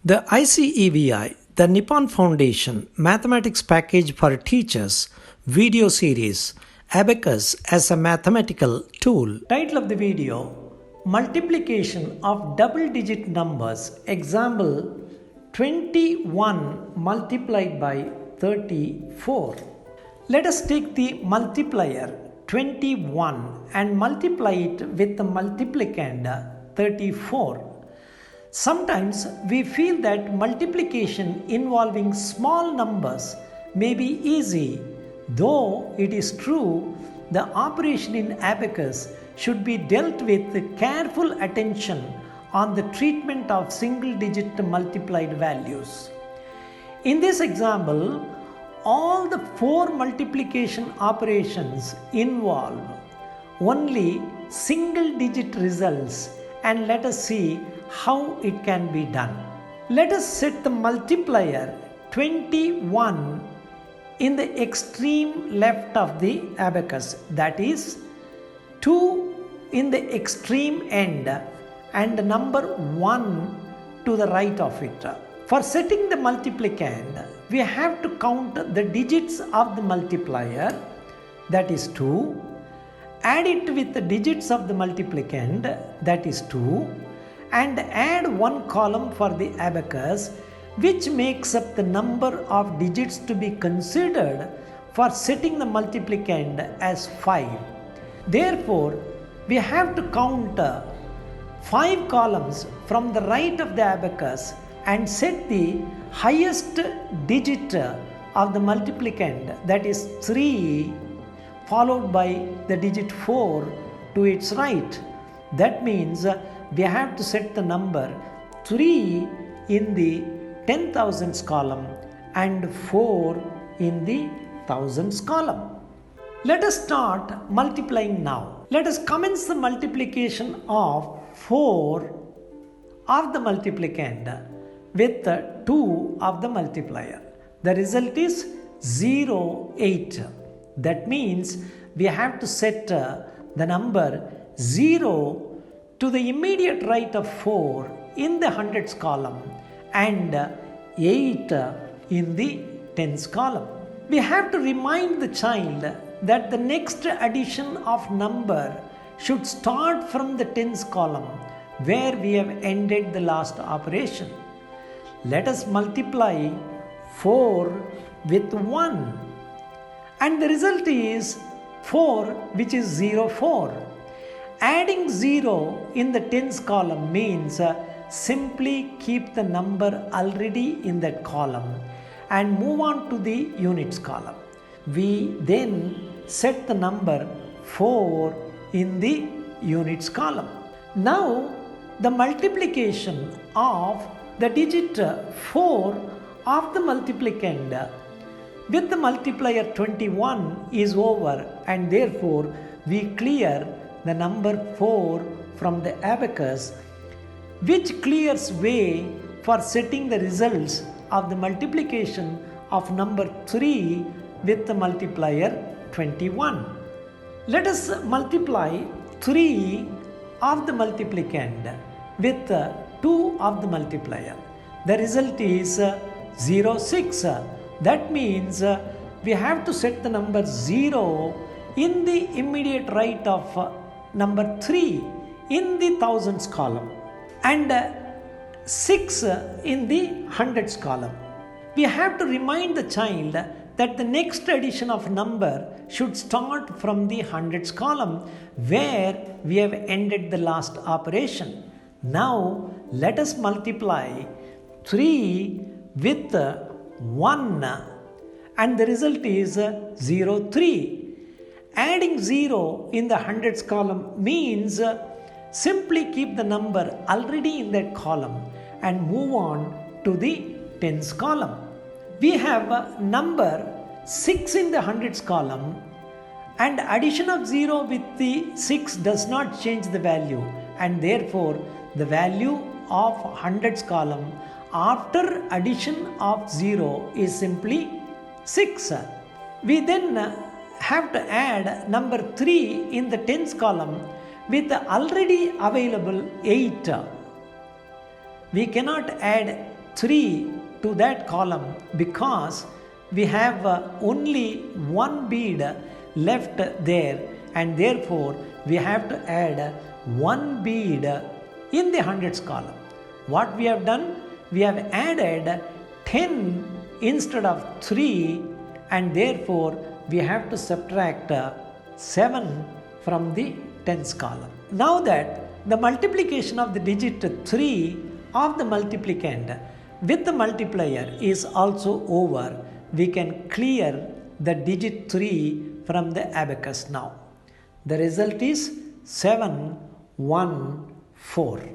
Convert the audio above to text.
The ICEVI, the Nippon Foundation Mathematics Package for Teachers video series, Abacus as a Mathematical Tool. Title of the video, Multiplication of Double-Digit Numbers, example 21 multiplied by 34. Let us take the multiplier 21 and multiply it with the multiplicand 34. Sometimes we feel that multiplication involving small numbers may be easy, though it is true the operation in abacus should be dealt with careful attention on the treatment of single-digit multiplied values. In this example, all the 4 multiplication operations involve only single-digit results, and let us see how it can be done. Let us set the multiplier 21 in the extreme left of the abacus, that is 2 in the extreme end and the number 1 to the right of it. For setting the multiplicand, we have to count the digits of the multiplier, that is 2, add it with the digits of the multiplicand, that is 2, and add one column for the abacus, which makes up the number of digits to be considered for setting the multiplicand as 5. Therefore, we have to count 5 columns from the right of the abacus and set the highest digit of the multiplicand, that is 3, followed by the digit 4 to its right. That means we have to set the number 3 in the 10,000s column and 4 in the thousands column. Let us start multiplying now. Let us commence the multiplication of 4 of the multiplicand with 2 of the multiplier. The result is 0, 8. That means we have to set the number 0 to the immediate right of 4 in the hundreds column and 8 in the tens column. We have to remind the child that the next addition of number should start from the tens column where we have ended the last operation. Let us multiply 4 with 1 and the result is 4, which is 0, 4. Adding 0 in the tens column means simply keep the number already in that column and move on to the units column. We then set the number 4 in the units column. Now the multiplication of the digit 4 of the multiplicand with the multiplier 21 is over, and therefore we clear the number 4 from the abacus, which clears way for setting the results of the multiplication of number 3 with the multiplier 21. Let us multiply 3 of the multiplicand with 2 of the multiplier. The result is 0, 6. That means we have to set the number 0 in the immediate right of number 3 in the thousands column and 6 in the hundreds column. We have to remind the child that the next addition of number should start from the hundreds column where we have ended the last operation. Now let us multiply 3 with 1 and the result is 0, 3. Adding 0 in the hundreds column means simply keep the number already in that column and move on to the tens column. We have number 6 in the hundreds column, and addition of 0 with the 6 does not change the value, and therefore the value of hundreds column after addition of 0 is simply 6. We then have to add number 3 in the tens column with the already available 8. We cannot add 3 to that column because we have only one bead left there, and therefore we have to add one bead in the hundreds column. What we have done? We have added 10 instead of 3, and therefore we have to subtract 7 from the tens column. Now that the multiplication of the digit 3 of the multiplicand with the multiplier is also over, we can clear the digit 3 from the abacus now. The result is 7, 1, 4.